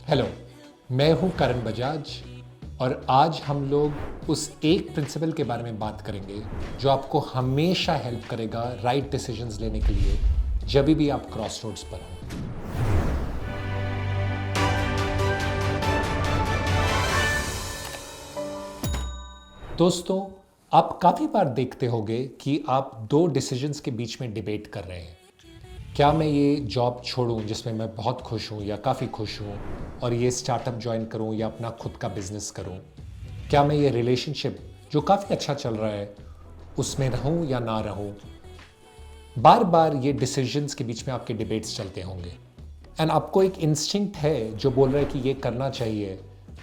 Hello, मैं हूं करण बजाज और आज हम लोग उस एक प्रिंसिपल के बारे में बात करेंगे जो आपको हमेशा हेल्प करेगा राइट डिसीजंस लेने के लिए जब भी आप क्रॉस रोड्स पर हो। दोस्तों, आप काफ़ी बार देखते होंगे कि आप दो डिसीजंस के बीच में डिबेट कर रहे हैं। क्या मैं ये जॉब छोड़ूं जिसमें मैं बहुत खुश हूं या काफ़ी खुश हूं और ये स्टार्टअप ज्वाइन करूं या अपना खुद का बिजनेस करूं? क्या मैं ये रिलेशनशिप जो काफ़ी अच्छा चल रहा है उसमें रहूं या ना रहूं? बार बार ये डिसीजंस के बीच में आपके डिबेट्स चलते होंगे एंड आपको एक इंस्टिंक्ट है जो बोल रहा है कि ये करना चाहिए,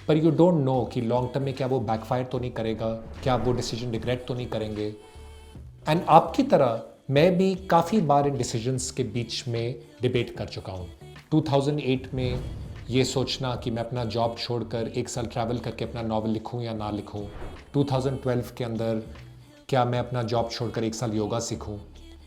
पर यू डोंट नो कि लॉन्ग टर्म में क्या वो बैकफायर तो नहीं करेगा, क्या आप वो डिसीजन रिग्रेट तो नहीं करेंगे। एंड आपकी तरह मैं भी काफ़ी बार इन डिसीजंस के बीच में डिबेट कर चुका हूँ। 2008 में ये सोचना कि मैं अपना जॉब छोड़कर एक साल ट्रैवल करके अपना नॉवल लिखूँ या ना लिखूँ। 2012 के अंदर क्या मैं अपना जॉब छोड़कर एक साल योगा सीखूँ।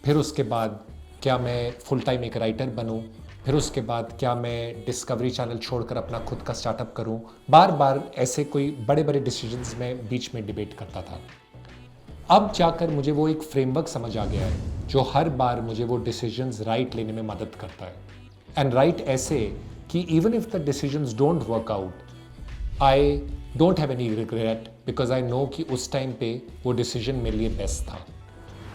फिर उसके बाद क्या मैं फुल टाइम एक राइटर बनूँ। फिर उसके बाद क्या मैं डिस्कवरी चैनल छोड़कर अपना खुद का स्टार्टअप करूँ। बार बार ऐसे कोई बड़े बड़े डिसीजंस में बीच में डिबेट करता था। अब जाकर मुझे वो एक फ्रेमवर्क समझ आ गया है जो हर बार मुझे वो डिसीजंस राइट लेने में मदद करता है। एंड राइट ऐसे कि even if the decisions don't work out, I don't have any regret because I know कि उस टाइम पे वो डिसीजन मेरे लिए बेस्ट था।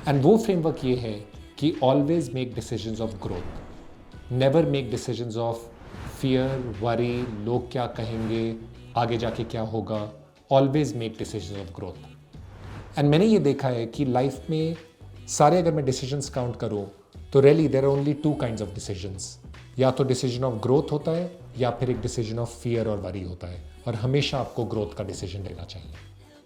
एंड वो फ्रेमवर्क ये है कि always make decisions of growth, never make decisions of fear, worry, लोग क्या कहेंगे, आगे जाके क्या होगा। Always make decisions of growth. And मैंने ये देखा है कि लाइफ में सारे अगर मैं डिसीजंस काउंट करूँ तो really there are only two kinds of decisions. या तो डिसीजन ऑफ ग्रोथ होता है या फिर एक डिसीजन ऑफ फियर और वरी होता है। और हमेशा आपको ग्रोथ का डिसीजन लेना चाहिए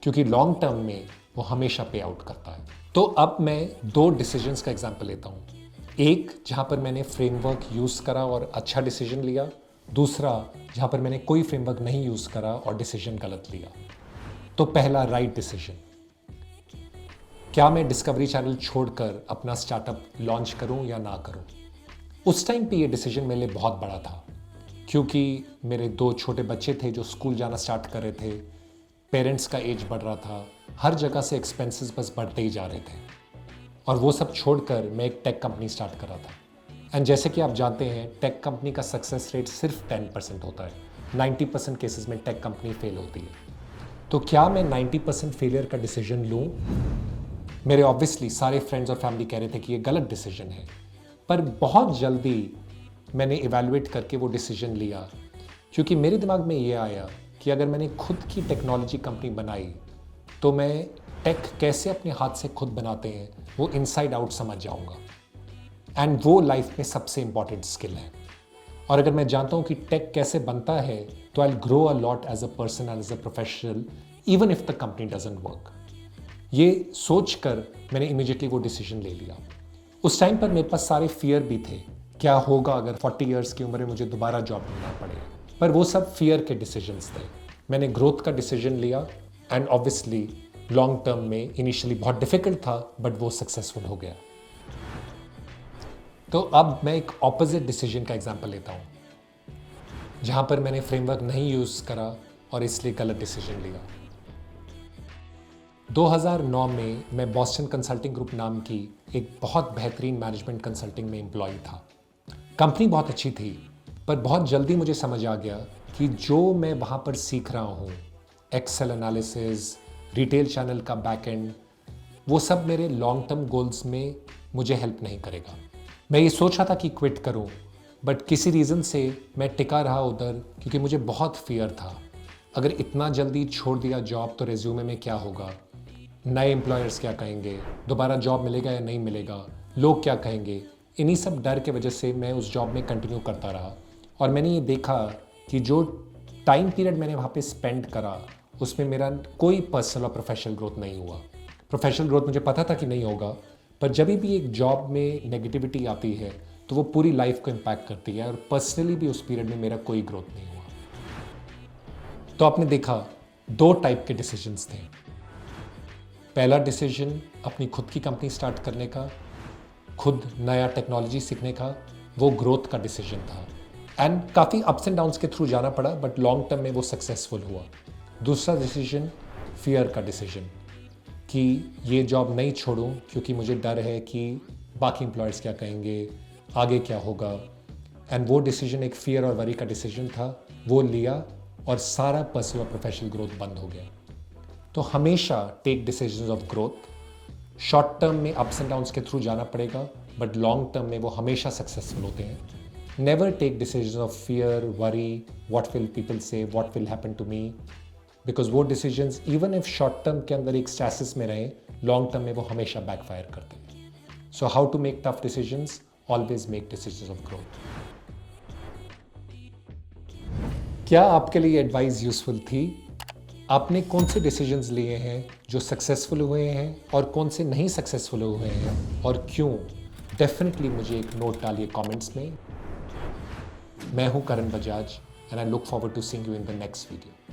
क्योंकि लॉन्ग टर्म में वो हमेशा पे आउट करता है। तो अब मैं दो डिसीजंस का एग्जाम्पल लेता हूँ। एक जहाँ पर मैंने फ्रेमवर्क यूज़ करा और अच्छा डिसीजन लिया, दूसरा जहाँ पर मैंने कोई फ्रेमवर्क नहीं यूज़ करा और डिसीजन गलत लिया। तो पहला राइट डिसीजन, क्या मैं डिस्कवरी चैनल छोड़कर अपना स्टार्टअप लॉन्च करूं या ना करूं? उस टाइम पे ये डिसीजन मेरे लिए बहुत बड़ा था क्योंकि मेरे दो छोटे बच्चे थे जो स्कूल जाना स्टार्ट कर रहे थे, पेरेंट्स का एज बढ़ रहा था, हर जगह से एक्सपेंसेस बस बढ़ते ही जा रहे थे और वो सब छोड़कर मैं एक टेक कंपनी स्टार्ट कर रहा था। एंड जैसे कि आप जानते हैं टेक कंपनी का सक्सेस रेट सिर्फ 10% होता है। 90% केसेस में टेक कंपनी फेल होती है। तो क्या मैं 90% फेलियर का डिसीजन लूँ? मेरे ऑब्वियसली सारे फ्रेंड्स और फैमिली कह रहे थे कि ये गलत डिसीजन है, पर बहुत जल्दी मैंने इवैल्यूएट करके वो डिसीजन लिया क्योंकि मेरे दिमाग में ये आया कि अगर मैंने खुद की टेक्नोलॉजी कंपनी बनाई तो मैं टेक कैसे अपने हाथ से खुद बनाते हैं वो इनसाइड आउट समझ जाऊंगा। एंड वो लाइफ में सबसे इंपॉर्टेंट स्किल है। और अगर मैं जानता हूँ कि टेक कैसे बनता है तो I will grow a lot as a person and as a professional even if the company doesn't work. ये सोचकर मैंने इमीडिएटली वो डिसीजन ले लिया। उस टाइम पर मेरे पास सारे फियर भी थे, क्या होगा अगर 40 इयर्स की उम्र में मुझे दोबारा जॉब मिलना पड़े, पर वो सब फियर के डिसीजंस थे। मैंने ग्रोथ का डिसीजन लिया एंड ऑब्वियसली लॉन्ग टर्म में इनिशियली बहुत डिफिकल्ट था बट वो सक्सेसफुल हो गया। तो अब मैं एक ऑपोजिट डिसीजन का एग्जाम्पल लेता हूँ जहाँ पर मैंने फ्रेमवर्क नहीं यूज़ करा और इसलिए गलत डिसीजन लिया। 2009 में मैं बॉस्टन कंसल्टिंग ग्रुप नाम की एक बहुत बेहतरीन मैनेजमेंट कंसल्टिंग में एम्प्लॉय था। कंपनी बहुत अच्छी थी, पर बहुत जल्दी मुझे समझ आ गया कि जो मैं वहाँ पर सीख रहा हूँ, एक्सेल एनालिसिस, रिटेल चैनल का बैकएंड, वो सब मेरे लॉन्ग टर्म गोल्स में मुझे हेल्प नहीं करेगा। मैं ये सोच रहा था कि क्विट करूँ, बट किसी रीज़न से मैं टिका रहा उधर क्योंकि मुझे बहुत फियर था अगर इतना जल्दी छोड़ दिया जॉब तो रेज्यूमे में क्या होगा, नए एम्प्लॉयर्स क्या कहेंगे, दोबारा जॉब मिलेगा या नहीं मिलेगा, लोग क्या कहेंगे। इन्हीं सब डर के वजह से मैं उस जॉब में कंटिन्यू करता रहा और मैंने ये देखा कि जो टाइम पीरियड मैंने वहाँ पे स्पेंड करा उसमें मेरा कोई पर्सनल और प्रोफेशनल ग्रोथ नहीं हुआ। प्रोफेशनल ग्रोथ मुझे पता था कि नहीं होगा, पर जब भी एक जॉब में नेगेटिविटी आती है तो वो पूरी लाइफ को इम्पैक्ट करती है और पर्सनली भी उस पीरियड में मेरा कोई ग्रोथ नहीं हुआ। तो आपने देखा दो टाइप के डिसीजंस थे। पहला डिसीजन अपनी खुद की कंपनी स्टार्ट करने का, खुद नया टेक्नोलॉजी सीखने का, वो ग्रोथ का डिसीजन था। एंड काफ़ी अप्स एंड डाउन्स के थ्रू जाना पड़ा, बट लॉन्ग टर्म में वो सक्सेसफुल हुआ। दूसरा डिसीजन फियर का डिसीजन, कि ये जॉब नहीं छोड़ूं क्योंकि मुझे डर है कि बाकी एम्प्लॉयर्स क्या कहेंगे, आगे क्या होगा। एंड वो डिसीजन एक फियर और वरी का डिसीजन था, वो लिया और सारा पर्सनल और प्रोफेशनल ग्रोथ बंद हो गया। तो हमेशा take decisions of growth. Short term में अप्स एंड डाउन्स के थ्रू जाना पड़ेगा, बट लॉन्ग टर्म में वो हमेशा सक्सेसफुल होते हैं। Never take decisions of fear, worry, what will people say, what will happen to me, because वो decisions even if short term के अंदर एक स्टैसिस में रहे, लॉन्ग टर्म में वो हमेशा बैकफायर करते हैं। So how to make tough decisions? Always make decisions of growth. क्या आपके लिए एडवाइस यूजफुल थी? आपने कौन से डिसीजंस लिए हैं जो सक्सेसफुल हुए हैं और कौन से नहीं सक्सेसफुल हुए हैं और क्यों? डेफिनेटली मुझे एक नोट डालिए कमेंट्स में। मैं हूं Karan Bajaj and I look forward to seeing you in the next video.